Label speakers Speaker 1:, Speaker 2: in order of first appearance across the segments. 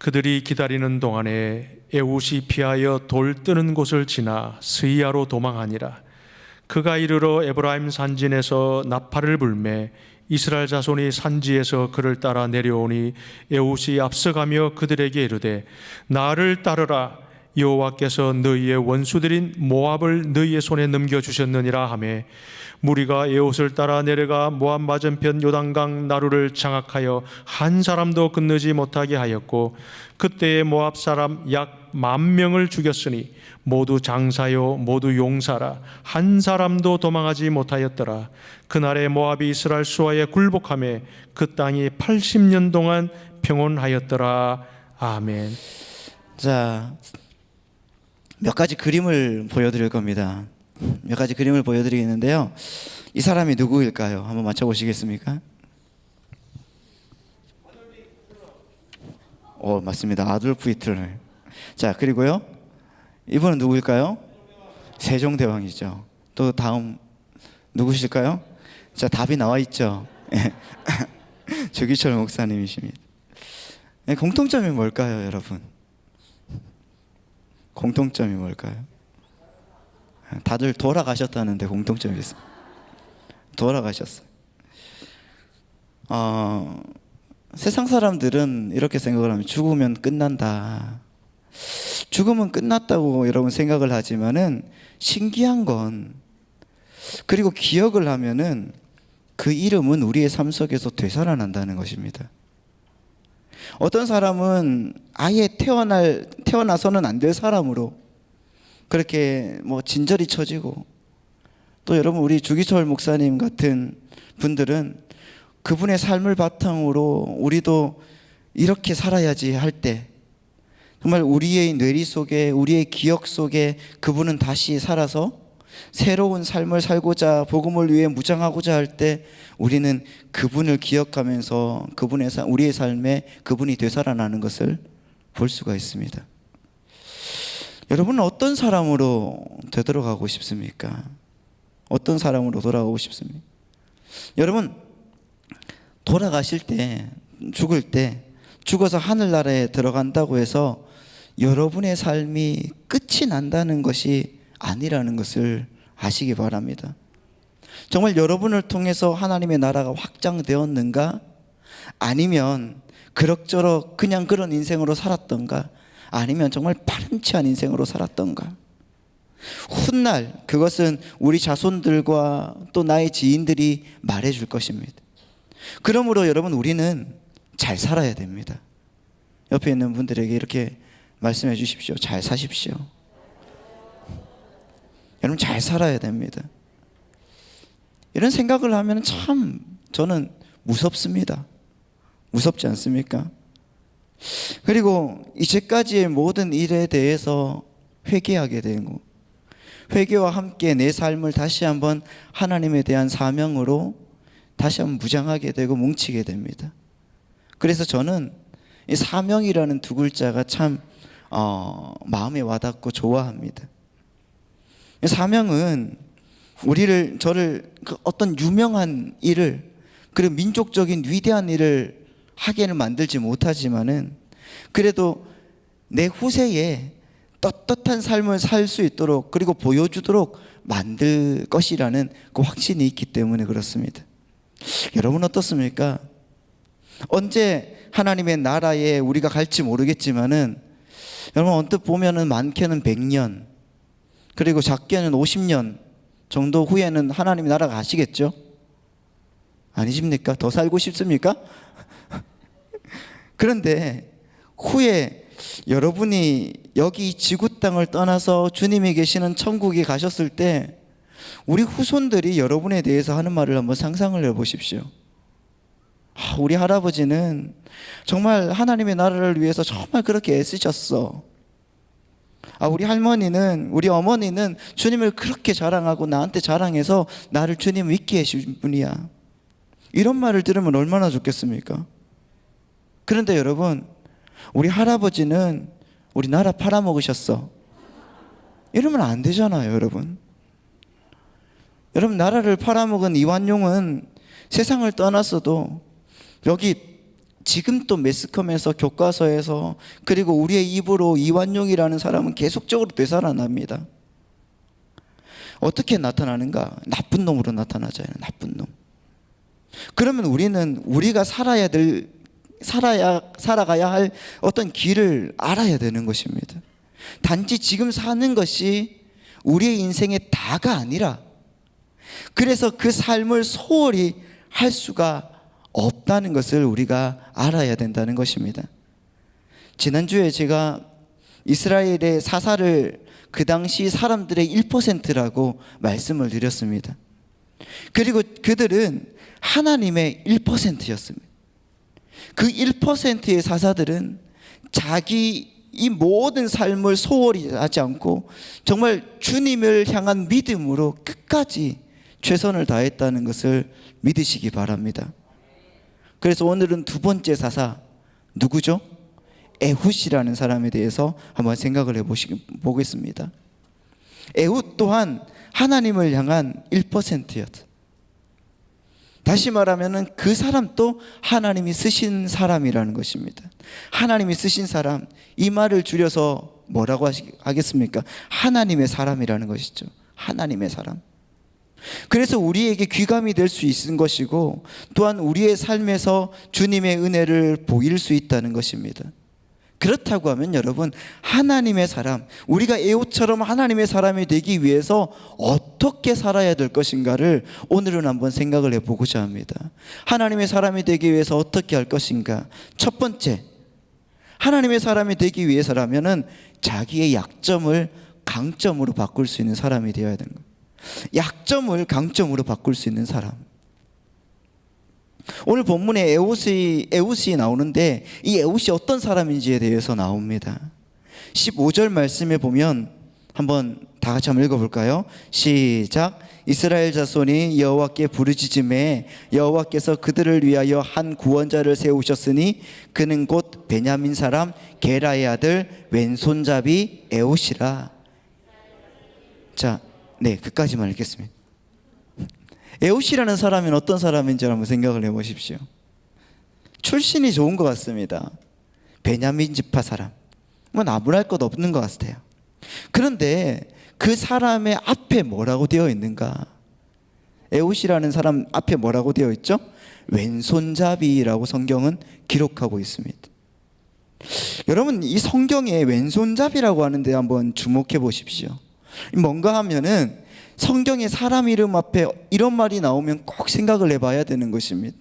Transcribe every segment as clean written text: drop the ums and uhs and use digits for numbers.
Speaker 1: 그들이 기다리는 동안에 에웃이 피하여 돌 뜨는 곳을 지나 스이아로 도망하니라. 그가 이르러 에브라임 산진에서 나팔을 불매 이스라엘 자손이 산지에서 그를 따라 내려오니 에웃이 앞서가며 그들에게 이르되 나를 따르라. 여호와께서 너희의 원수들인 모압을 너희의 손에 넘겨주셨느니라 하매 무리가 에웃을 따라 내려가 모압 맞은편 요단강 나루를 장악하여 한 사람도 건너지 못하게 하였고 그때에 모압 사람 약 10,000명을 죽였으니 모두 장사요 모두 용사라. 한 사람도 도망하지 못하였더라. 그날에 모압이 이스라엘 수하에 굴복하며 그 땅이 80년 동안 평온하였더라. 아멘.
Speaker 2: 자, 몇 가지 그림을 보여드릴 겁니다. 몇 가지 그림을 보여드리겠는데요. 이 사람이 누구일까요? 한번 맞춰보시겠습니까? 맞습니다. 아돌프 히틀러. 자, 그리고요. 이분은 누구일까요? 세종대왕이죠. 또 다음 누구실까요? 자, 답이 나와 있죠. 조기철 목사님이십니다. 공통점이 뭘까요, 여러분? 공통점이 뭘까요? 다들 돌아가셨다는데 공통점이 있어요. 돌아가셨어요. 세상 사람들은 이렇게 생각을 하면 죽으면 끝난다. 죽으면 끝났다고 여러분 생각을 하지만은 신기한 건 그리고 기억을 하면은 그 이름은 우리의 삶 속에서 되살아난다는 것입니다. 어떤 사람은 아예 태어나서는 안 될 사람으로 그렇게 진저리 쳐지고 또 여러분 우리 주기철 목사님 같은 분들은 그분의 삶을 바탕으로 우리도 이렇게 살아야지 할 때 정말 우리의 뇌리 속에 우리의 기억 속에 그분은 다시 살아서 새로운 삶을 살고자 복음을 위해 무장하고자 할 때 우리는 그분을 기억하면서 우리의 삶에 그분이 되살아나는 것을 볼 수가 있습니다. 여러분은 어떤 사람으로 되돌아가고 싶습니까? 어떤 사람으로 돌아가고 싶습니까? 여러분 돌아가실 때 죽을 때 죽어서 하늘나라에 들어간다고 해서 여러분의 삶이 끝이 난다는 것이 아니라는 것을 아시기 바랍니다. 정말 여러분을 통해서 하나님의 나라가 확장되었는가? 아니면 그럭저럭 그냥 그런 인생으로 살았던가? 아니면 정말 파렴치한 인생으로 살았던가? 훗날 그것은 우리 자손들과 또 나의 지인들이 말해줄 것입니다. 그러므로 여러분 우리는 잘 살아야 됩니다. 옆에 있는 분들에게 이렇게 말씀해 주십시오. 잘 사십시오. 여러분 잘 살아야 됩니다. 이런 생각을 하면 참 저는 무섭습니다. 무섭지 않습니까? 그리고 이제까지의 모든 일에 대해서 회개하게 되고 회개와 함께 내 삶을 다시 한번 하나님에 대한 사명으로 다시 한번 무장하게 되고 뭉치게 됩니다. 그래서 저는 이 사명이라는 두 글자가 참 마음에 와닿고 좋아합니다. 사명은 저를 어떤 유명한 일을 그리고 민족적인 위대한 일을 하게는 만들지 못하지만은 그래도 내 후세에 떳떳한 삶을 살 수 있도록 그리고 보여주도록 만들 것이라는 그 확신이 있기 때문에 그렇습니다. 여러분 어떻습니까? 언제 하나님의 나라에 우리가 갈지 모르겠지만은 여러분 언뜻 보면은 많게는 100년 그리고 작게는 50년 정도 후에는 하나님의 나라가 가시겠죠? 아니십니까? 더 살고 싶습니까? 그런데 후에 여러분이 여기 지구 땅을 떠나서 주님이 계시는 천국에 가셨을 때 우리 후손들이 여러분에 대해서 하는 말을 한번 상상을 해보십시오. 우리 할아버지는 정말 하나님의 나라를 위해서 정말 그렇게 애쓰셨어. 우리 할머니는, 우리 어머니는 주님을 그렇게 자랑하고 나한테 자랑해서 나를 주님 믿게 해주신 분이야. 이런 말을 들으면 얼마나 좋겠습니까? 그런데 여러분, 우리 할아버지는 우리 나라 팔아먹으셨어. 이러면 안 되잖아요, 여러분. 여러분, 나라를 팔아먹은 이완용은 세상을 떠났어도 여기 지금 또 매스컴에서, 교과서에서, 그리고 우리의 입으로 이완용이라는 사람은 계속적으로 되살아납니다. 어떻게 나타나는가? 나쁜 놈으로 나타나잖아요. 나쁜 놈. 그러면 우리는 우리가 살아가야 할 어떤 길을 알아야 되는 것입니다. 단지 지금 사는 것이 우리의 인생의 다가 아니라, 그래서 그 삶을 소홀히 할 수가 없다는 것을 우리가 알아야 된다는 것입니다. 지난주에 제가 이스라엘의 사사를 그 당시 사람들의 1%라고 말씀을 드렸습니다. 그리고 그들은 하나님의 1%였습니다. 그 1%의 사사들은 자기 이 모든 삶을 소홀히 하지 않고 정말 주님을 향한 믿음으로 끝까지 최선을 다했다는 것을 믿으시기 바랍니다. 그래서 오늘은 두 번째 사사, 누구죠? 에훗이라는 사람에 대해서 한번 생각을 해보겠습니다. 에훗 또한 하나님을 향한 1%였다. 다시 말하면 그 사람도 하나님이 쓰신 사람이라는 것입니다. 하나님이 쓰신 사람, 이 말을 줄여서 뭐라고 하겠습니까? 하나님의 사람이라는 것이죠. 하나님의 사람. 그래서 우리에게 귀감이 될 수 있는 것이고, 또한 우리의 삶에서 주님의 은혜를 보일 수 있다는 것입니다. 그렇다고 하면 여러분, 하나님의 사람, 우리가 에훗처럼 하나님의 사람이 되기 위해서 어떻게 살아야 될 것인가를 오늘은 한번 생각을 해보고자 합니다. 하나님의 사람이 되기 위해서 어떻게 할 것인가? 첫 번째, 하나님의 사람이 되기 위해서라면은 자기의 약점을 강점으로 바꿀 수 있는 사람이 되어야 되는 거예요. 약점을 강점으로 바꿀 수 있는 사람. 오늘 본문에 에훗이 나오는데, 이 에훗이 어떤 사람인지에 대해서 나옵니다. 15절 말씀에 보면 한번 다 같이 한번 읽어볼까요? 시작. 이스라엘 자손이 여호와께 부르짖음에 여호와께서 그들을 위하여 한 구원자를 세우셨으니 그는 곧 베냐민 사람 게라의 아들 왼손잡이 에훗이라. 자, 네, 그까지만 읽겠습니다. 에훗이라는 사람은 어떤 사람인지 한번 생각을 해보십시오. 출신이 좋은 것 같습니다. 베냐민 지파 사람, 뭐 나무랄 것 없는 것 같아요. 그런데 그 사람의 앞에 뭐라고 되어 있는가? 에훗이라는 사람 앞에 뭐라고 되어 있죠? 왼손잡이라고 성경은 기록하고 있습니다. 여러분, 이 성경에 왼손잡이라고 하는데 한번 주목해 보십시오. 뭔가 하면은 성경에 사람 이름 앞에 이런 말이 나오면 꼭 생각을 해봐야 되는 것입니다.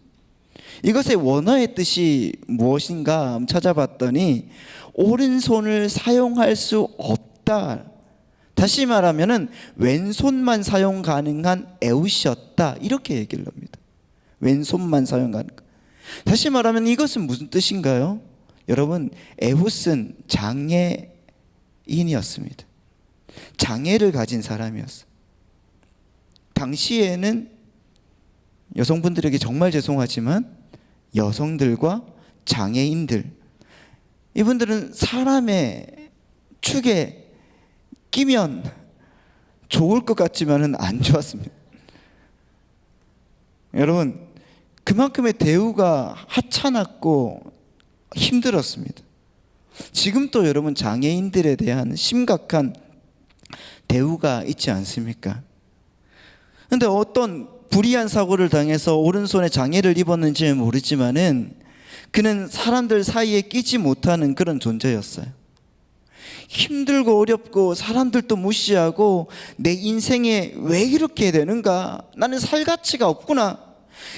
Speaker 2: 이것의 원어의 뜻이 무엇인가 찾아봤더니 오른손을 사용할 수 없다. 다시 말하면은 왼손만 사용 가능한 에훗이었다. 이렇게 얘기를 합니다. 왼손만 사용 가능. 다시 말하면 이것은 무슨 뜻인가요? 여러분, 에훗은 장애인이었습니다. 장애를 가진 사람이었어요. 당시에는 여성분들에게 정말 죄송하지만 여성들과 장애인들, 이분들은 사람의 축에 끼면 좋을 것 같지만은 안 좋았습니다. 여러분, 그만큼의 대우가 하찮았고 힘들었습니다. 지금도 여러분 장애인들에 대한 심각한 대우가 있지 않습니까? 그런데 어떤 불의한 사고를 당해서 오른손에 장애를 입었는지는 모르지만은 그는 사람들 사이에 끼지 못하는 그런 존재였어요. 힘들고 어렵고 사람들도 무시하고 내 인생에 왜 이렇게 되는가? 나는 살 가치가 없구나.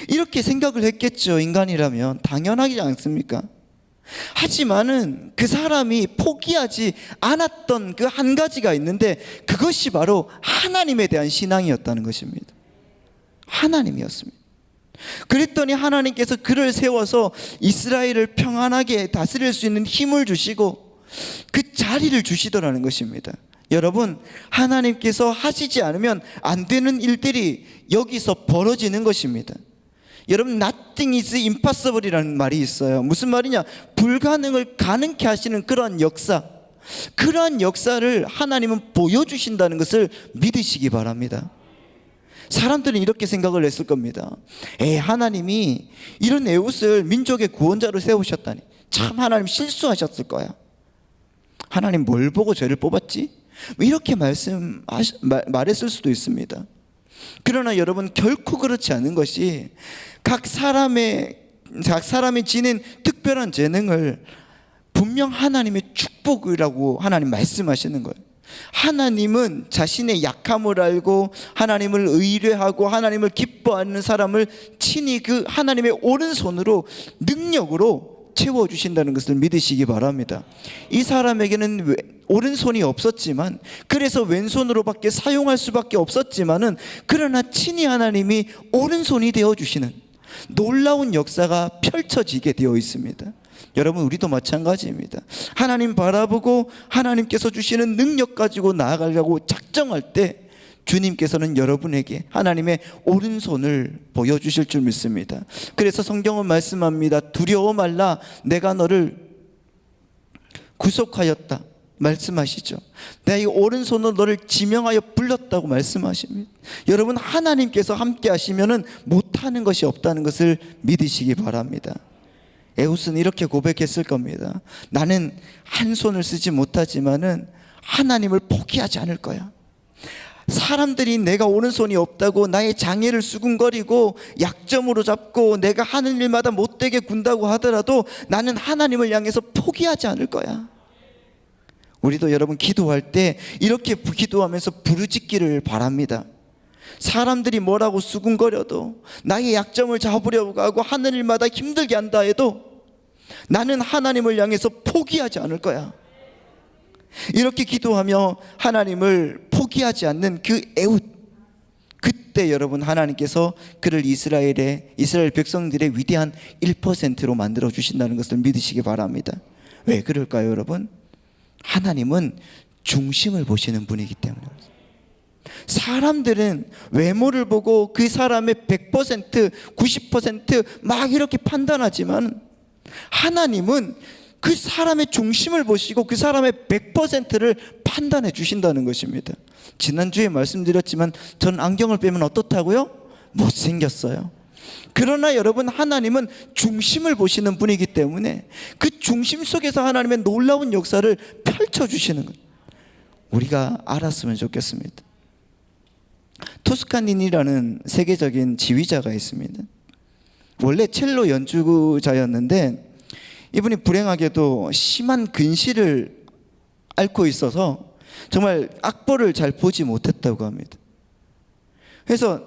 Speaker 2: 이렇게 생각을 했겠죠. 인간이라면 당연하지 않습니까? 하지만은 그 사람이 포기하지 않았던 그 한 가지가 있는데, 그것이 바로 하나님에 대한 신앙이었다는 것입니다. 하나님이었습니다. 그랬더니 하나님께서 그를 세워서 이스라엘을 평안하게 다스릴 수 있는 힘을 주시고 그 자리를 주시더라는 것입니다. 여러분, 하나님께서 하시지 않으면 안 되는 일들이 여기서 벌어지는 것입니다. 여러분, nothing is impossible이라는 말이 있어요. 무슨 말이냐? 불가능을 가능케 하시는 그러한 역사, 그러한 역사를 하나님은 보여주신다는 것을 믿으시기 바랍니다. 사람들은 이렇게 생각을 했을 겁니다. 하나님이 이런 에웃을 민족의 구원자로 세우셨다니 참 하나님 실수하셨을 거야. 하나님 뭘 보고 죄를 뽑았지? 이렇게 말했을 수도 있습니다. 그러나 여러분, 결코 그렇지 않은 것이 각 사람이 지닌 특별한 재능을 분명 하나님의 축복이라고 하나님 말씀하시는 거예요. 하나님은 자신의 약함을 알고 하나님을 의뢰하고 하나님을 기뻐하는 사람을 친히 그 하나님의 오른손으로 능력으로 채워주신다는 것을 믿으시기 바랍니다. 이 사람에게는 오른손이 없었지만, 그래서 왼손으로밖에 사용할 수밖에 없었지만은, 그러나 친히 하나님이 오른손이 되어주시는 놀라운 역사가 펼쳐지게 되어 있습니다. 여러분, 우리도 마찬가지입니다. 하나님 바라보고 하나님께서 주시는 능력 가지고 나아가려고 작정할 때 주님께서는 여러분에게 하나님의 오른손을 보여주실 줄 믿습니다. 그래서 성경은 말씀합니다. 두려워 말라, 내가 너를 구속하였다 말씀하시죠. 내가 이 오른손으로 너를 지명하여 불렀다고 말씀하십니다. 여러분, 하나님께서 함께 하시면은 못하는 것이 없다는 것을 믿으시기 바랍니다. 에웃은 이렇게 고백했을 겁니다. 나는 한 손을 쓰지 못하지만은 하나님을 포기하지 않을 거야. 사람들이 내가 오른손이 없다고 나의 장애를 수군거리고 약점으로 잡고 내가 하는 일마다 못되게 군다고 하더라도 나는 하나님을 향해서 포기하지 않을 거야. 우리도 여러분, 기도할 때 이렇게 기도하면서 부르짖기를 바랍니다. 사람들이 뭐라고 수군거려도, 나의 약점을 잡으려고 하고 하는 일마다 힘들게 한다 해도 나는 하나님을 향해서 포기하지 않을 거야. 이렇게 기도하며 하나님을 포기하지 않는 그 에웃, 그때 여러분, 하나님께서 그를 이스라엘 백성들의 위대한 1%로 만들어 주신다는 것을 믿으시기 바랍니다. 왜 그럴까요, 여러분? 하나님은 중심을 보시는 분이기 때문에. 사람들은 외모를 보고 그 사람의 100%, 90% 이렇게 판단하지만, 하나님은 그 사람의 중심을 보시고 그 사람의 100%를 판단해 주신다는 것입니다. 지난주에 말씀드렸지만 전 안경을 빼면 어떻다고요? 못생겼어요. 그러나 여러분, 하나님은 중심을 보시는 분이기 때문에 그 중심 속에서 하나님의 놀라운 역사를 펼쳐주시는 것, 우리가 알았으면 좋겠습니다. 토스카니니라는 세계적인 지휘자가 있습니다. 원래 첼로 연주자였는데 이분이 불행하게도 심한 근시를 앓고 있어서 정말 악보를 잘 보지 못했다고 합니다. 그래서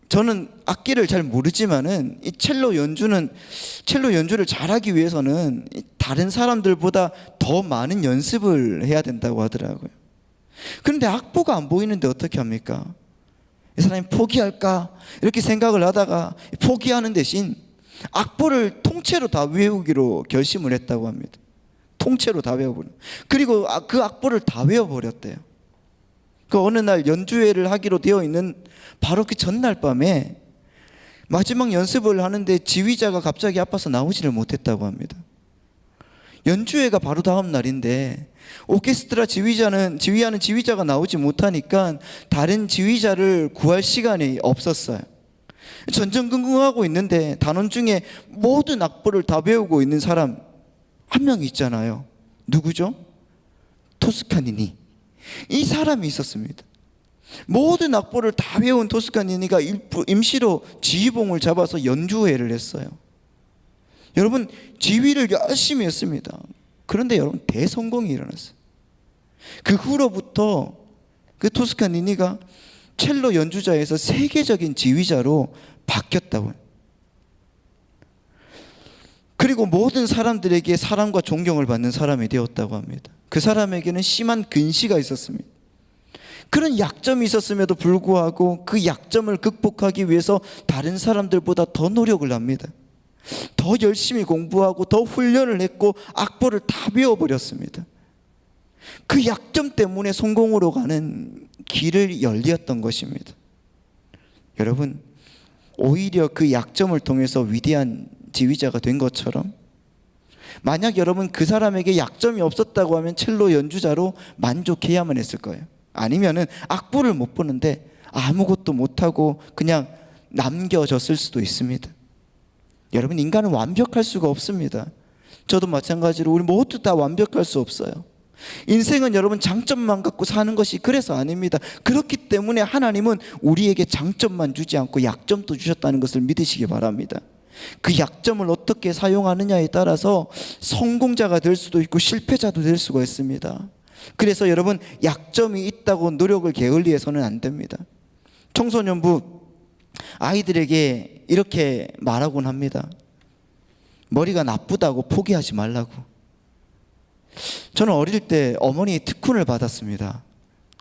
Speaker 2: 저는 악기를 잘 모르지만은 이 첼로 연주를 잘하기 위해서는 다른 사람들보다 더 많은 연습을 해야 된다고 하더라고요. 그런데 악보가 안 보이는데 어떻게 합니까? 이 사람이 포기할까 이렇게 생각을 하다가 포기하는 대신 악보를 통째로 다 외우기로 결심을 했다고 합니다. 통째로 다 외워버려. 그리고 그 악보를 다 외워버렸대요. 그 어느 날 연주회를 하기로 되어 있는 바로 그 전날 밤에 마지막 연습을 하는데 지휘자가 갑자기 아파서 나오지를 못했다고 합니다. 연주회가 바로 다음 날인데 오케스트라 지휘하는 지휘자가 나오지 못하니까 다른 지휘자를 구할 시간이 없었어요. 전전긍긍하고 있는데 단원 중에 모든 악보를 다 배우고 있는 사람 한 명 있잖아요. 누구죠? 토스카니니. 이 사람이 있었습니다. 모든 악보를 다 외운 토스카니니가 임시로 지휘봉을 잡아서 연주회를 했어요. 여러분, 지휘를 열심히 했습니다. 그런데 여러분, 대성공이 일어났어요. 그 후로부터 그 토스카니니가 첼로 연주자에서 세계적인 지휘자로 바뀌었다고요. 그리고 모든 사람들에게 사랑과 존경을 받는 사람이 되었다고 합니다. 그 사람에게는 심한 근시가 있었습니다. 그런 약점이 있었음에도 불구하고 그 약점을 극복하기 위해서 다른 사람들보다 더 노력을 합니다. 더 열심히 공부하고 더 훈련을 했고 악보를 다 배워버렸습니다. 그 약점 때문에 성공으로 가는 길을 열렸던 것입니다. 여러분, 오히려 그 약점을 통해서 위대한 지휘자가 된 것처럼, 만약 여러분 그 사람에게 약점이 없었다고 하면 첼로 연주자로 만족해야만 했을 거예요. 아니면은 악보를 못 보는데 아무것도 못하고 그냥 남겨졌을 수도 있습니다. 여러분, 인간은 완벽할 수가 없습니다. 저도 마찬가지로 우리 모두 다 완벽할 수 없어요. 인생은 여러분 장점만 갖고 사는 것이 그래서 아닙니다. 그렇기 때문에 하나님은 우리에게 장점만 주지 않고 약점도 주셨다는 것을 믿으시기 바랍니다. 그 약점을 어떻게 사용하느냐에 따라서 성공자가 될 수도 있고 실패자도 될 수가 있습니다. 그래서 여러분, 약점이 있다고 노력을 게을리해서는 안 됩니다. 청소년부 아이들에게 이렇게 말하곤 합니다. 머리가 나쁘다고 포기하지 말라고. 저는 어릴 때 어머니의 특훈을 받았습니다.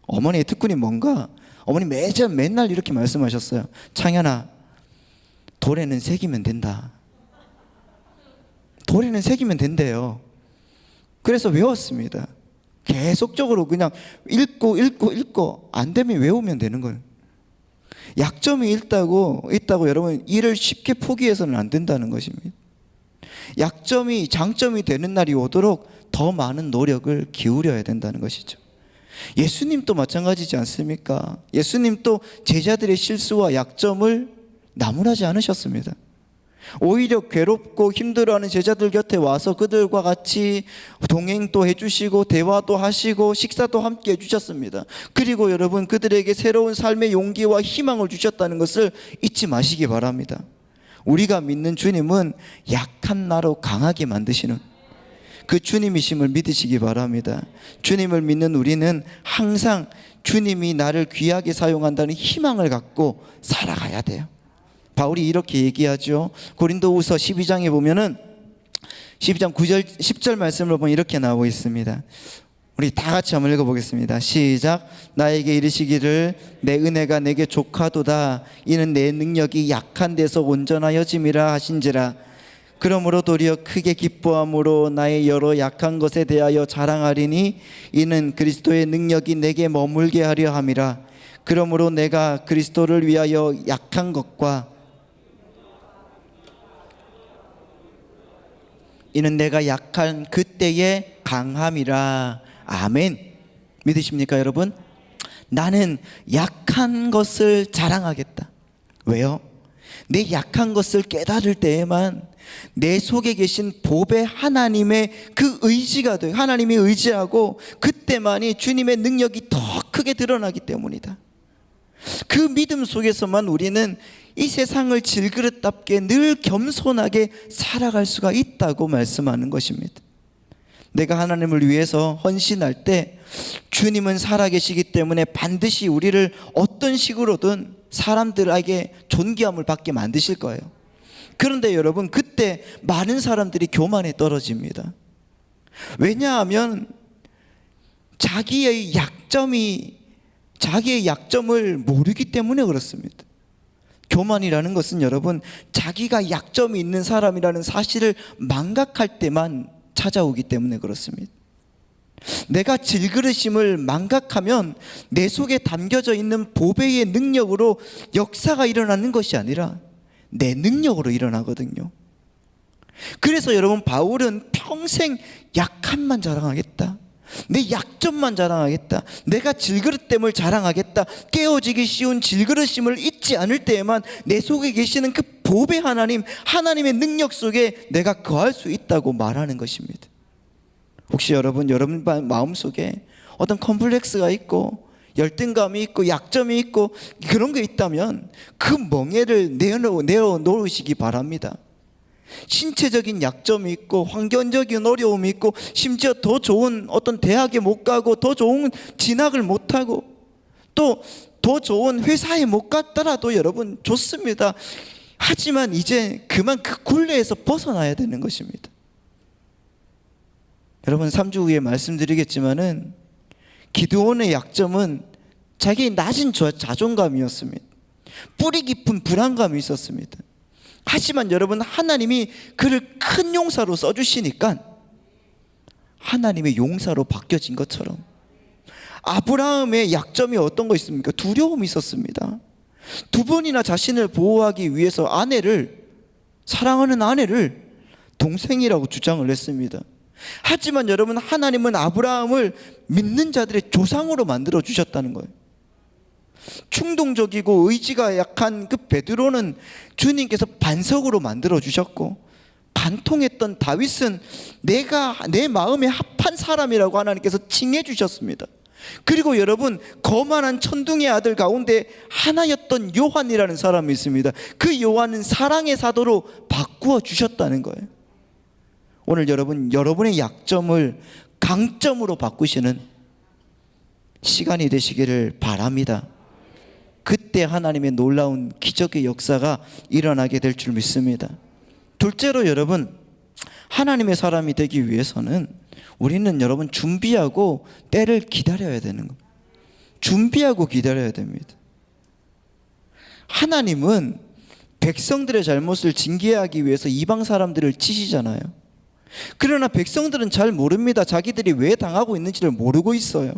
Speaker 2: 어머니의 특훈이 뭔가, 어머니 맨날 이렇게 말씀하셨어요. 창현아, 돌에는 새기면 된다. 돌에는 새기면 된대요. 그래서 외웠습니다. 계속적으로 그냥 읽고 안 되면 외우면 되는 거예요. 약점이 있다고 여러분 일을 쉽게 포기해서는 안 된다는 것입니다. 약점이 장점이 되는 날이 오도록 더 많은 노력을 기울여야 된다는 것이죠. 예수님도 마찬가지지 않습니까? 예수님도 제자들의 실수와 약점을 나무라지 않으셨습니다. 오히려 괴롭고 힘들어하는 제자들 곁에 와서 그들과 같이 동행도 해주시고 대화도 하시고 식사도 함께 해주셨습니다. 그리고 여러분, 그들에게 새로운 삶의 용기와 희망을 주셨다는 것을 잊지 마시기 바랍니다. 우리가 믿는 주님은 약한 나로 강하게 만드시는 그 주님이심을 믿으시기 바랍니다. 주님을 믿는 우리는 항상 주님이 나를 귀하게 사용한다는 희망을 갖고 살아가야 돼요. 바울이 이렇게 얘기하죠. 고린도후서 12장에 보면은 12장 9절 10절 말씀을 보면 이렇게 나오고 있습니다. 우리 다 같이 한번 읽어보겠습니다. 시작. 나에게 이르시기를 내 은혜가 내게 족하도다. 이는 내 능력이 약한 데서 온전하여짐이라 하신지라. 그러므로 도리어 크게 기뻐함으로 나의 여러 약한 것에 대하여 자랑하리니 이는 그리스도의 능력이 내게 머물게 하려 함이라. 그러므로 내가 그리스도를 위하여 약한 것과 이는 내가 약한 그때의 강함이라. 아멘. 믿으십니까 여러분? 나는 약한 것을 자랑하겠다. 왜요? 내 약한 것을 깨달을 때에만 내 속에 계신 보배 하나님의 그 의지가 돼요. 하나님이 의지하고 그때만이 주님의 능력이 더 크게 드러나기 때문이다. 그 믿음 속에서만 우리는 이 세상을 질그릇답게 늘 겸손하게 살아갈 수가 있다고 말씀하는 것입니다. 내가 하나님을 위해서 헌신할 때 주님은 살아계시기 때문에 반드시 우리를 어떤 식으로든 사람들에게 존귀함을 받게 만드실 거예요. 그런데 여러분, 그때 많은 사람들이 교만에 떨어집니다. 왜냐하면 자기의 약점을 모르기 때문에 그렇습니다. 교만이라는 것은 여러분, 자기가 약점이 있는 사람이라는 사실을 망각할 때만 찾아오기 때문에 그렇습니다. 내가 질그릇임을 망각하면 내 속에 담겨져 있는 보배의 능력으로 역사가 일어나는 것이 아니라 내 능력으로 일어나거든요. 그래서 여러분, 바울은 평생 약함만 자랑하겠다, 내 약점만 자랑하겠다, 내가 질그릇됨을 자랑하겠다, 깨어지기 쉬운 질그릇임을 잊지 않을 때에만 내 속에 계시는 그 보배 하나님의 능력 속에 내가 거할 수 있다고 말하는 것입니다. 혹시 여러분 마음속에 어떤 컴플렉스가 있고 열등감이 있고 약점이 있고 그런 게 있다면 그 멍에를 내어놓으시기 바랍니다. 신체적인 약점이 있고 환경적인 어려움이 있고 심지어 더 좋은 어떤 대학에 못 가고 더 좋은 진학을 못 하고 또 더 좋은 회사에 못 갔더라도 여러분 좋습니다. 하지만 이제 그만 그 굴레에서 벗어나야 되는 것입니다. 여러분, 3주 후에 말씀드리겠지만은 기드온의 약점은 자기의 낮은 자존감이었습니다. 뿌리 깊은 불안감이 있었습니다. 하지만 여러분, 하나님이 그를 큰 용사로 써주시니까 하나님의 용사로 바뀌어진 것처럼 아브라함의 약점이 어떤 거 있습니까? 두려움이 있었습니다. 2번이나 자신을 보호하기 위해서 사랑하는 아내를 동생이라고 주장을 했습니다. 하지만 여러분, 하나님은 아브라함을 믿는 자들의 조상으로 만들어 주셨다는 거예요. 충동적이고 의지가 약한 그 베드로는 주님께서 반석으로 만들어 주셨고, 간통했던 다윗은 내가 내 마음에 합한 사람이라고 하나님께서 칭해 주셨습니다. 그리고 여러분, 거만한 천둥의 아들 가운데 하나였던 요한이라는 사람이 있습니다. 그 요한은 사랑의 사도로 바꾸어 주셨다는 거예요. 오늘 여러분, 여러분의 약점을 강점으로 바꾸시는 시간이 되시기를 바랍니다. 그때 하나님의 놀라운 기적의 역사가 일어나게 될 줄 믿습니다. 둘째로 여러분, 하나님의 사람이 되기 위해서는 우리는 여러분 준비하고 때를 기다려야 되는 겁니다. 준비하고 기다려야 됩니다. 하나님은 백성들의 잘못을 징계하기 위해서 이방 사람들을 치시잖아요. 그러나 백성들은 잘 모릅니다. 자기들이 왜 당하고 있는지를 모르고 있어요.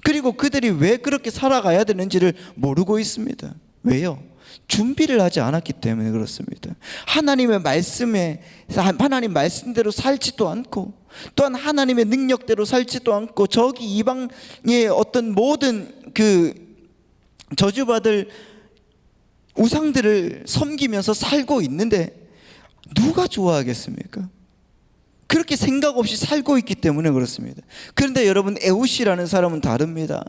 Speaker 2: 그리고 그들이 왜 그렇게 살아가야 되는지를 모르고 있습니다. 왜요? 준비를 하지 않았기 때문에 그렇습니다. 하나님의 말씀에, 하나님 말씀대로 살지도 않고, 또한 하나님의 능력대로 살지도 않고, 저기 이방의 어떤 모든 그 저주받을 우상들을 섬기면서 살고 있는데 누가 좋아하겠습니까? 그렇게 생각 없이 살고 있기 때문에 그렇습니다. 그런데 여러분, 에웃이라는 사람은 다릅니다.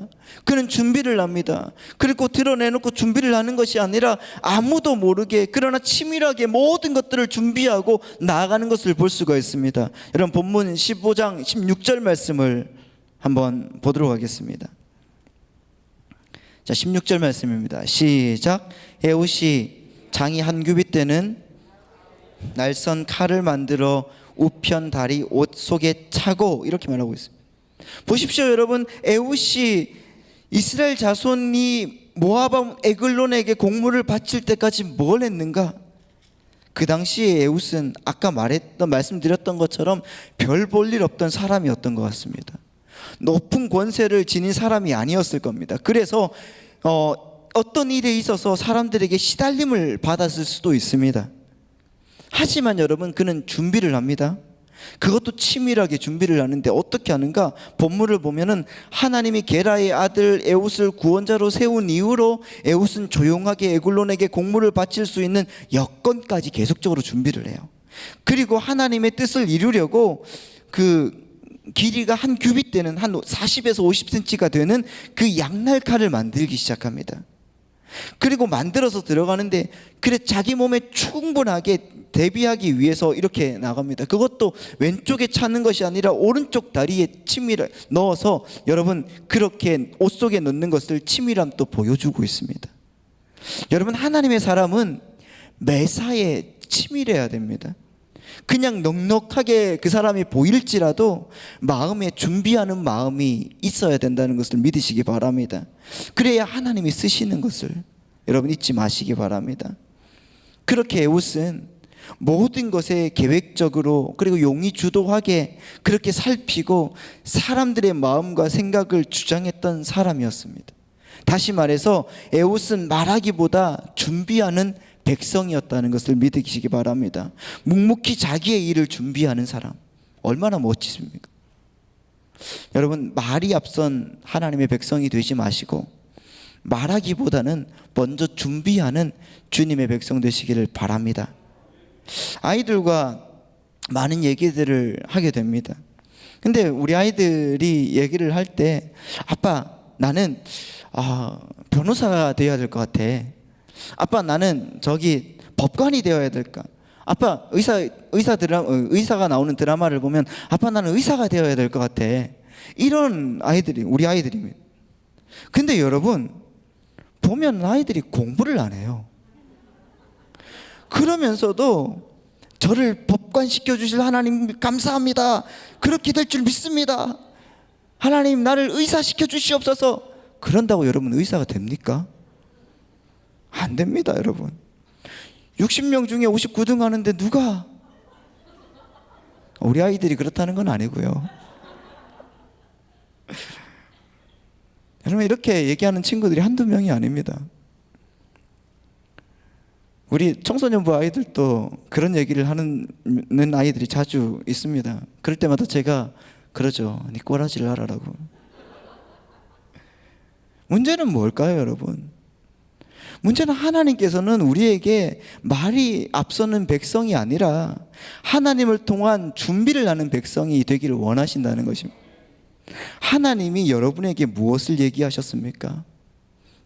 Speaker 2: 그는 준비를 합니다. 그리고 드러내놓고 준비를 하는 것이 아니라 아무도 모르게, 그러나 치밀하게 모든 것들을 준비하고 나아가는 것을 볼 수가 있습니다. 여러분, 본문 15장 16절 말씀을 한번 보도록 하겠습니다. 자, 16절 말씀입니다. 시작. 에웃이 장이 한 규빗 되는 날선 칼을 만들어 우편 다리 옷 속에 차고, 이렇게 말하고 있습니다. 보십시오 여러분, 에웃이 이스라엘 자손이 모압 왕 에글론에게 공물을 바칠 때까지 뭘 했는가? 그 당시에 에웃은 아까 말씀드렸던 것처럼 별 볼 일 없던 사람이었던 것 같습니다. 높은 권세를 지닌 사람이 아니었을 겁니다. 그래서 어떤 일에 있어서 사람들에게 시달림을 받았을 수도 있습니다. 하지만 여러분, 그는 준비를 합니다. 그것도 치밀하게 준비를 하는데 어떻게 하는가? 본문을 보면은 하나님이 게라의 아들 에웃을 구원자로 세운 이후로 에웃은 조용하게 에글론에게 공물을 바칠 수 있는 여건까지 계속적으로 준비를 해요. 그리고 하나님의 뜻을 이루려고 그 길이가 한 규빗 되는 한 40에서 50cm가 되는 그 양날칼을 만들기 시작합니다. 그리고 만들어서 들어가는데, 그래 자기 몸에 충분하게 대비하기 위해서 이렇게 나갑니다. 그것도 왼쪽에 차는 것이 아니라 오른쪽 다리에 치밀하게 넣어서, 여러분 그렇게 옷 속에 넣는 것을 치밀함 또 보여주고 있습니다. 여러분, 하나님의 사람은 매사에 치밀해야 됩니다. 그냥 넉넉하게 그 사람이 보일지라도 마음에 준비하는 마음이 있어야 된다는 것을 믿으시기 바랍니다. 그래야 하나님이 쓰시는 것을 여러분 잊지 마시기 바랍니다. 그렇게 에웃은 모든 것에 계획적으로, 그리고 용의 주도하게 그렇게 살피고 사람들의 마음과 생각을 주장했던 사람이었습니다. 다시 말해서 에웃은 말하기보다 준비하는 백성이었다는 것을 믿으시기 바랍니다. 묵묵히 자기의 일을 준비하는 사람, 얼마나 멋지십니까? 여러분, 말이 앞선 하나님의 백성이 되지 마시고 말하기보다는 먼저 준비하는 주님의 백성 되시기를 바랍니다. 아이들과 많은 얘기들을 하게 됩니다. 근데 우리 아이들이 얘기를 할 때, 아빠 나는 변호사가 되어야 될 것 같아. 아빠 나는 저기 법관이 되어야 될까? 아빠 의사가 나오는 드라마를 보면 아빠 나는 의사가 되어야 될 것 같아. 이런 아이들이 우리 아이들입니다. 근데 여러분 보면 아이들이 공부를 안 해요. 그러면서도 저를 법관 시켜주실 하나님 감사합니다. 그렇게 될 줄 믿습니다. 하나님 나를 의사 시켜주시옵소서. 그런다고 여러분 의사가 됩니까? 안 됩니다 여러분. 60명 중에 59등 하는데 누가? 우리 아이들이 그렇다는 건 아니고요. 여러분 이렇게 얘기하는 친구들이 한두 명이 아닙니다. 우리 청소년부 아이들도 그런 얘기를 하는 아이들이 자주 있습니다. 그럴 때마다 제가 그러죠. 네 꼬라지를 하라고. 문제는 뭘까요, 여러분? 문제는 하나님께서는 우리에게 말이 앞서는 백성이 아니라 하나님을 통한 준비를 하는 백성이 되기를 원하신다는 것입니다. 하나님이 여러분에게 무엇을 얘기하셨습니까?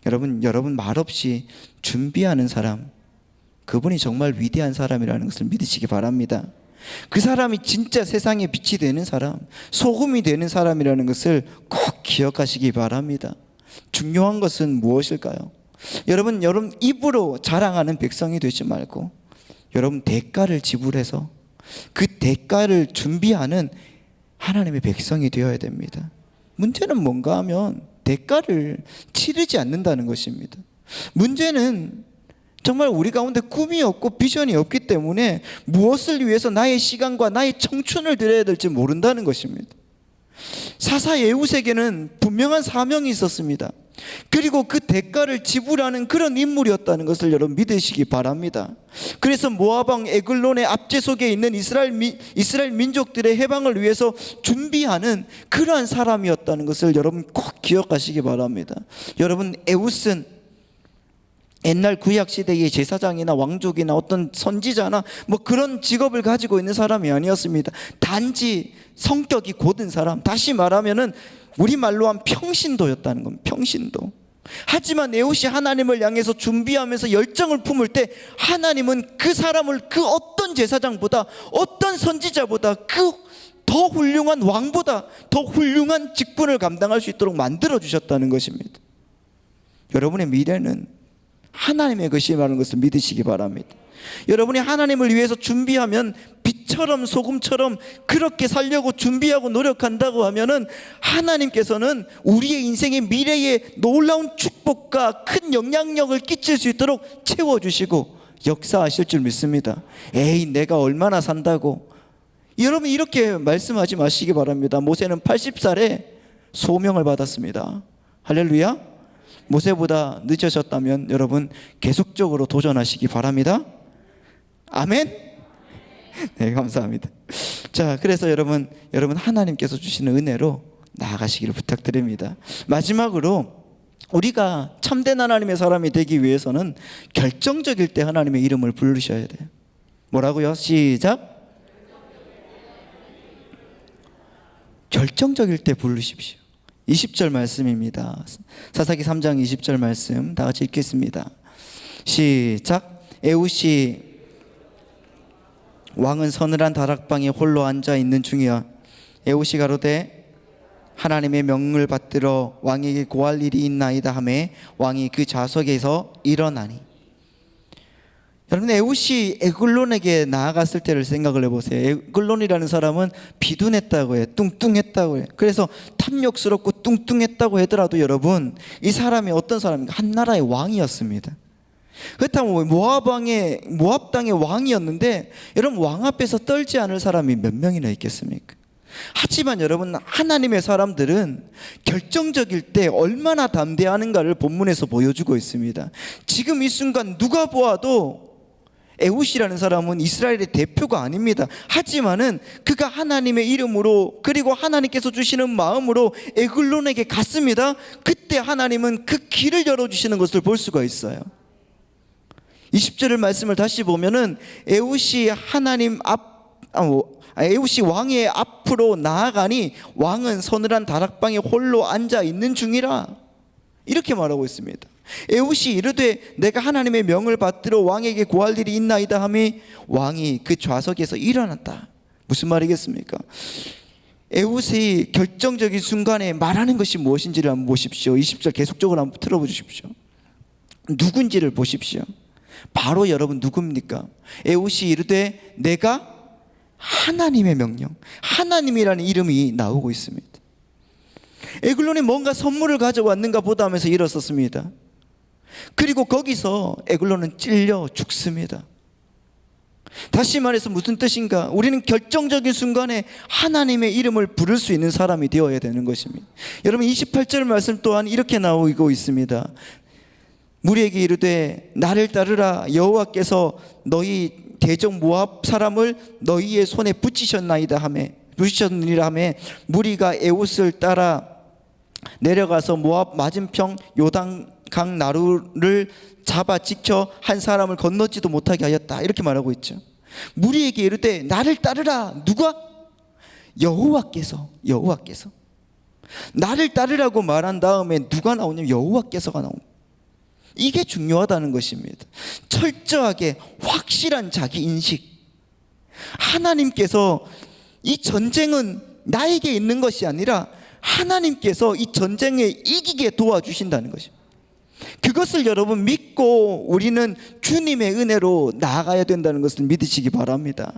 Speaker 2: 여러분 말없이 준비하는 사람, 그분이 정말 위대한 사람이라는 것을 믿으시기 바랍니다. 그 사람이 진짜 세상에 빛이 되는 사람, 소금이 되는 사람이라는 것을 꼭 기억하시기 바랍니다. 중요한 것은 무엇일까요? 여러분 입으로 자랑하는 백성이 되지 말고 여러분 대가를 지불해서 그 대가를 준비하는 하나님의 백성이 되어야 됩니다. 문제는 뭔가 하면 대가를 치르지 않는다는 것입니다. 문제는 정말 우리 가운데 꿈이 없고 비전이 없기 때문에 무엇을 위해서 나의 시간과 나의 청춘을 들여야 될지 모른다는 것입니다. 사사 에웃에게는 분명한 사명이 있었습니다. 그리고 그 대가를 지불하는 그런 인물이었다는 것을 여러분 믿으시기 바랍니다. 그래서 모압왕 에글론의 앞제속에 있는 이스라엘 민족들의 해방을 위해서 준비하는 그러한 사람이었다는 것을 여러분 꼭 기억하시기 바랍니다. 여러분 에웃은 옛날 구약 시대의 제사장이나 왕족이나 어떤 선지자나 뭐 그런 직업을 가지고 있는 사람이 아니었습니다. 단지 성격이 곧은 사람, 다시 말하면은 우리말로 한 평신도였다는 겁니다. 평신도. 하지만 에웃이 하나님을 향해서 준비하면서 열정을 품을 때 하나님은 그 사람을 그 어떤 제사장보다 어떤 선지자보다 그 더 훌륭한 왕보다 더 훌륭한 직분을 감당할 수 있도록 만들어 주셨다는 것입니다. 여러분의 미래는 하나님의 것이라는 것을 믿으시기 바랍니다. 여러분이 하나님을 위해서 준비하면 빛처럼 소금처럼 그렇게 살려고 준비하고 노력한다고 하면은 하나님께서는 우리의 인생의 미래에 놀라운 축복과 큰 영향력을 끼칠 수 있도록 채워주시고 역사하실 줄 믿습니다. 에이 내가 얼마나 산다고. 여러분 이렇게 말씀하지 마시기 바랍니다. 모세는 80살에 소명을 받았습니다. 할렐루야. 모세보다 늦으셨다면 여러분 계속적으로 도전하시기 바랍니다. 아멘. 네, 감사합니다. 자, 그래서 여러분 하나님께서 주시는 은혜로 나아가시기를 부탁드립니다. 마지막으로 우리가 참된 하나님의 사람이 되기 위해서는 결정적일 때 하나님의 이름을 부르셔야 돼요. 뭐라고요? 시작. 결정적일 때 부르십시오. 20절 말씀입니다. 사사기 3장 20절 말씀 다 같이 읽겠습니다. 시작. 에웃이 왕은 서늘한 다락방에 홀로 앉아 있는 중이야. 에웃이 가로되 하나님의 명을 받들어 왕에게 고할 일이 있나이다 하매 왕이 그 좌석에서 일어나니. 여러분 에웃이 에글론에게 나아갔을 때를 생각을 해보세요. 에글론이라는 사람은 비둔했다고 해요. 뚱뚱했다고 해요. 그래서 탐욕스럽고 뚱뚱했다고 하더라도 여러분 이 사람이 어떤 사람인가? 한 나라의 왕이었습니다. 그렇다면 모압 땅의 왕이었는데 여러분 왕 앞에서 떨지 않을 사람이 몇 명이나 있겠습니까? 하지만 여러분 하나님의 사람들은 결정적일 때 얼마나 담대하는가를 본문에서 보여주고 있습니다. 지금 이 순간 누가 보아도 에웃이라는 사람은 이스라엘의 대표가 아닙니다. 하지만은 그가 하나님의 이름으로 그리고 하나님께서 주시는 마음으로 에글론에게 갔습니다. 그때 하나님은 그 길을 열어주시는 것을 볼 수가 있어요. 20절의 말씀을 다시 보면은 에웃이 에웃이 왕의 앞으로 나아가니 왕은 서늘한 다락방에 홀로 앉아 있는 중이라 이렇게 말하고 있습니다. 에웃이 이르되 내가 하나님의 명을 받들어 왕에게 고할 일이 있나이다 하며 왕이 그 좌석에서 일어났다. 무슨 말이겠습니까? 에웃이 결정적인 순간에 말하는 것이 무엇인지를 한번 보십시오. 20절 계속적으로 한번 틀어보십시오. 누군지를 보십시오. 바로 여러분 누굽니까? 에웃이 이르되 내가 하나님의 명령, 하나님이라는 이름이 나오고 있습니다. 에글론이 뭔가 선물을 가져왔는가 보다 하면서 일어섰습니다. 그리고 거기서 에글론은 찔려 죽습니다. 다시 말해서 무슨 뜻인가? 우리는 결정적인 순간에 하나님의 이름을 부를 수 있는 사람이 되어야 되는 것입니다. 여러분 28절 말씀 또한 이렇게 나오고 있습니다. 무리에게 이르되 나를 따르라. 여호와께서 너희 대적 모압 사람을 너희의 손에 붙이셨나이다 하매 붙이셨느니라 하매 무리가 에웃을 따라 내려가서 모압 맞은편 요단강 나루를 잡아 지켜 한 사람을 건너지도 못하게 하였다. 이렇게 말하고 있죠. 무리에게 이르되 나를 따르라. 누가? 여호와께서 나를 따르라고 말한 다음에 누가 나오냐면 여호와께서가 나옵니다. 이게 중요하다는 것입니다. 철저하게 확실한 자기 인식. 하나님께서 이 전쟁은 나에게 있는 것이 아니라 하나님께서 이 전쟁에 이기게 도와주신다는 것입니다. 그것을 여러분 믿고 우리는 주님의 은혜로 나아가야 된다는 것을 믿으시기 바랍니다.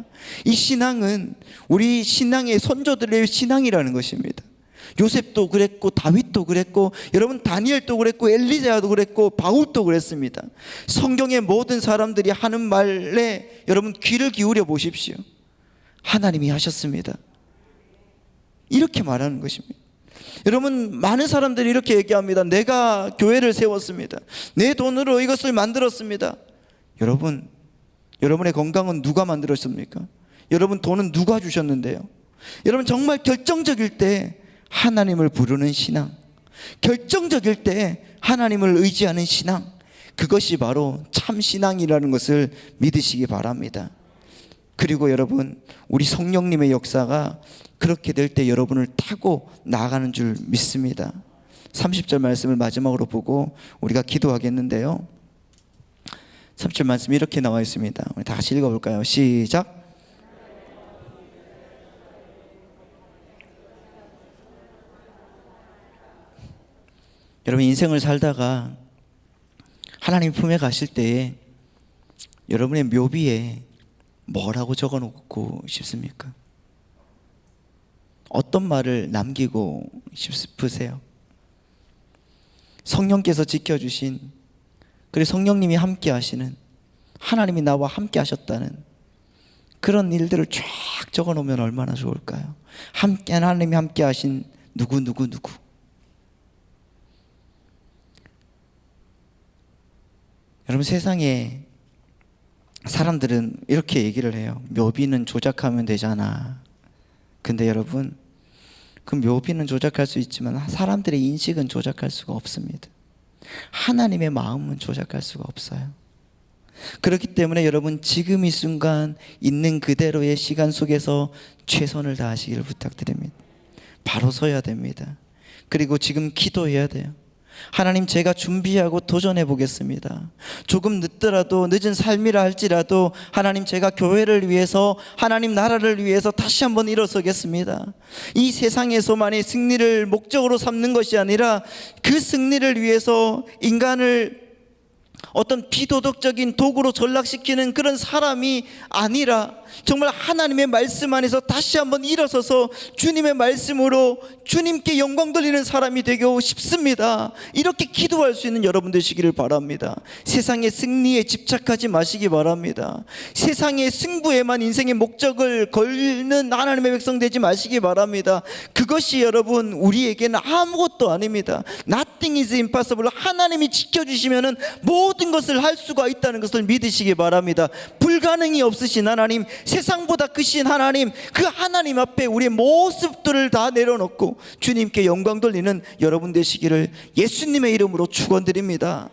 Speaker 2: 이 신앙은 우리 신앙의 선조들의 신앙이라는 것입니다. 요셉도 그랬고 다윗도 그랬고 여러분 다니엘도 그랬고 엘리야도 그랬고 바울도 그랬습니다. 성경의 모든 사람들이 하는 말에 여러분 귀를 기울여 보십시오. 하나님이 하셨습니다. 이렇게 말하는 것입니다. 여러분 많은 사람들이 이렇게 얘기합니다. 내가 교회를 세웠습니다. 내 돈으로 이것을 만들었습니다. 여러분, 여러분의 건강은 누가 만들었습니까? 여러분 돈은 누가 주셨는데요? 여러분 정말 결정적일 때 하나님을 부르는 신앙, 결정적일 때 하나님을 의지하는 신앙, 그것이 바로 참 신앙이라는 것을 믿으시기 바랍니다. 그리고 여러분 우리 성령님의 역사가 그렇게 될 때 여러분을 타고 나아가는 줄 믿습니다. 30절 말씀을 마지막으로 보고 우리가 기도하겠는데요, 30절 말씀이 이렇게 나와 있습니다. 우리 다시 읽어볼까요? 시작. 여러분 인생을 살다가 하나님 품에 가실 때에 여러분의 묘비에 뭐라고 적어놓고 싶습니까? 어떤 말을 남기고 싶으세요? 성령께서 지켜주신, 그리고 성령님이 함께 하시는, 하나님이 나와 함께 하셨다는 그런 일들을 쫙 적어놓으면 얼마나 좋을까요? 하나님이 함께 하신 누구. 여러분 세상에 사람들은 이렇게 얘기를 해요. 묘비는 조작하면 되잖아. 근데 여러분 그 묘비는 조작할 수 있지만 사람들의 인식은 조작할 수가 없습니다. 하나님의 마음은 조작할 수가 없어요. 그렇기 때문에 여러분 지금 이 순간 있는 그대로의 시간 속에서 최선을 다하시기를 부탁드립니다. 바로 서야 됩니다. 그리고 지금 기도해야 돼요. 하나님 제가 준비하고 도전해 보겠습니다. 조금 늦더라도 늦은 삶이라 할지라도 하나님 제가 교회를 위해서 하나님 나라를 위해서 다시 한번 일어서겠습니다. 이 세상에서만의 승리를 목적으로 삼는 것이 아니라 그 승리를 위해서 인간을 어떤 비도덕적인 도구로 전락시키는 그런 사람이 아니라 정말 하나님의 말씀 안에서 다시 한번 일어서서 주님의 말씀으로 주님께 영광 돌리는 사람이 되고 싶습니다. 이렇게 기도할 수 있는 여러분 되시기를 바랍니다. 세상의 승리에 집착하지 마시기 바랍니다. 세상의 승부에만 인생의 목적을 걸는 하나님의 백성 되지 마시기 바랍니다. 그것이 여러분 우리에게는 아무것도 아닙니다. Nothing is impossible. 하나님이 지켜주시면 모든 것을 할 수가 있다는 것을 믿으시기 바랍니다. 불가능이 없으신 하나님, 세상보다 크신 하나님, 그 하나님 앞에 우리의 모습들을 다 내려놓고 주님께 영광 돌리는 여러분 되시기를 예수님의 이름으로 축원드립니다.